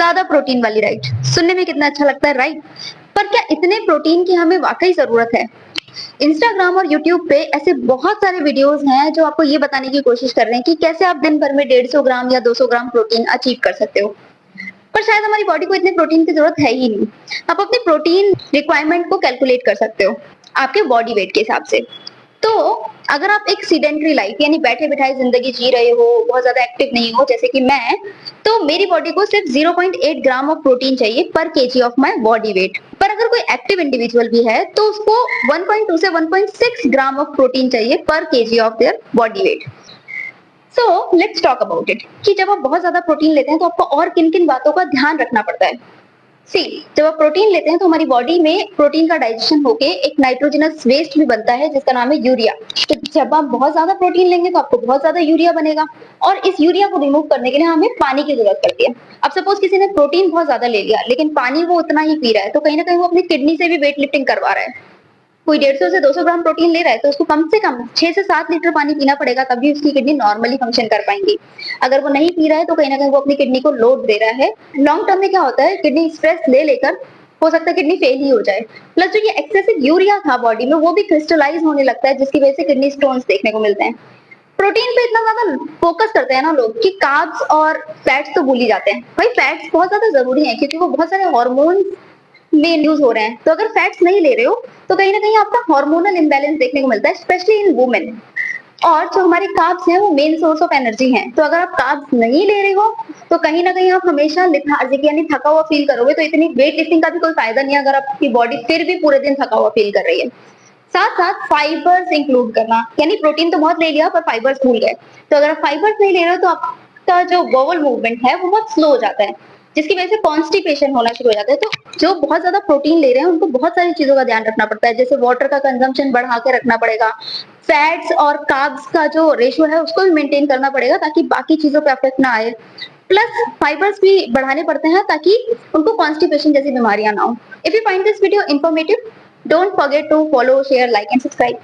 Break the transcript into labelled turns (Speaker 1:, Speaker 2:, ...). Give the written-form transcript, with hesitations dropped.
Speaker 1: ज्यादा प्रोटीन वाली डाइट। सुनने में कितना अच्छा लगता है, राइट? पर क्या इतने प्रोटीन की हमें वाकई जरूरत है? इंस्टाग्राम और यूट्यूब पे ऐसे बहुत सारे वीडियोस हैं जो आपको ये बताने की कोशिश कर रहे हैं कि कैसे आप दिन भर में 150 ग्राम या 200 ग्राम प्रोटीन अचीव कर सकते हो। पर शायद हमारी बॉडी को इतने प्रोटीन की जरूरत है ही नहीं। आप अपनी प्रोटीन रिक्वायरमेंट को कैलकुलेट कर सकते हो आपके बॉडी वेट के हिसाब से। तो अगर आप एक सीडेंटरी लाइफ यानी बैठे बिठाए जिंदगी जी रहे हो, बहुत ज्यादा एक्टिव नहीं हो जैसे कि मैं, तो मेरी बॉडी को सिर्फ 0.8 ग्राम ऑफ प्रोटीन चाहिए पर KG of my body weight. पर अगर कोई एक्टिव इंडिविजुअल भी है तो उसको 1.2 से 1.6 ग्राम ऑफ प्रोटीन चाहिए पर KG of their body weight. So let's talk about it कि जब आप बहुत ज्यादा प्रोटीन लेते हैं तो आपको और किन किन बातों का ध्यान रखना पड़ता है। सी, जब आप प्रोटीन लेते हैं तो हमारी बॉडी में प्रोटीन का डाइजेशन होके एक नाइट्रोजनस वेस्ट भी बनता है जिसका नाम है यूरिया। तो जब आप बहुत ज्यादा प्रोटीन लेंगे तो आपको बहुत ज्यादा यूरिया बनेगा और इस यूरिया को रिमूव करने के लिए हमें पानी की जरूरत पड़ती है। अब सपोज किसी ने प्रोटीन बहुत ज्यादा ले लिया लेकिन पानी वो उतना ही पी रहा है तो कहीं ना कहीं वो अपनी किडनी से भी वेट लिफ्टिंग करवा रहा है। कोई 150 से 200 ग्राम प्रोटीन ले रहा है तो उसको कम से कम 6 से 7 लीटर पानी पीना पड़ेगा तभी उसकी किडनी नॉर्मली फंक्शन कर पाएंगी। अगर वो नहीं पी रहा है तो कहीं ना कहीं वो अपनी किडनी को लोड दे रहा है। लॉन्ग टर्म में क्या होता है, किडनी स्ट्रेस ले लेकर हो सकता है किडनी फेल ही हो जाए। प्लस जो ये एक्सेसिव यूरिया था बॉडी में वो भी क्रिस्टलाइज होने लगता है जिसकी वजह से किडनी स्टोन्स देखने को मिलते हैं। प्रोटीन पे इतना ज्यादा फोकस करते हैं ना लोग कि कार्ब्स और फैट्स तो भूल ही जाते हैं। भाई फैट्स बहुत ज्यादा जरूरी है क्योंकि वो बहुत सारे हॉर्मोन्स में यूज हो रहे हैं। तो अगर फैट्स नहीं ले रहे हो तो कहीं ना कहीं आपका हार्मोनल इम्बैलेंस देखने को मिलता है स्पेशली इन वुमेन। और जो हमारे कार्ब्स हैं वो मेन सोर्स ऑफ एनर्जी हैं। तो अगर आप कार्ब्स नहीं ले रहे हो तो कहीं ना कहीं आप हमेशा लेथार्जिक यानी थका हुआ फील करोगे। तो इतनी वेट लिफ्टिंग का भी कोई फायदा नहीं है अगर आपकी बॉडी फिर भी पूरे दिन थका हुआ फील कर रही है। साथ साथ फाइबर्स इंक्लूड करना, यानी प्रोटीन तो बहुत ले लिया पर फाइबर्स भूल गए। तो अगर आप फाइबर्स नहीं ले रहे हो तो आपका जो बॉवल मूवमेंट है वो बहुत स्लो हो जाता है जिसकी वजह से कॉन्स्टिपेशन होना शुरू हो जाता है। तो जो बहुत ज्यादा प्रोटीन ले रहे हैं उनको बहुत सारी चीजों का ध्यान रखना पड़ता है, जैसे वाटर का कंजम्पशन बढ़ा के रखना पड़ेगा, फैट्स और कार्ब्स का जो रेशियो है उसको भी मेंटेन करना पड़ेगा ताकि बाकी चीजों पे अफेक्ट ना आए। प्लस फाइबर्स भी बढ़ाने पड़ते हैं ताकि उनको कॉन्स्टिपेशन जैसी बीमारियां ना हो। If you find this video informative, don't forget to follow, share, like and subscribe.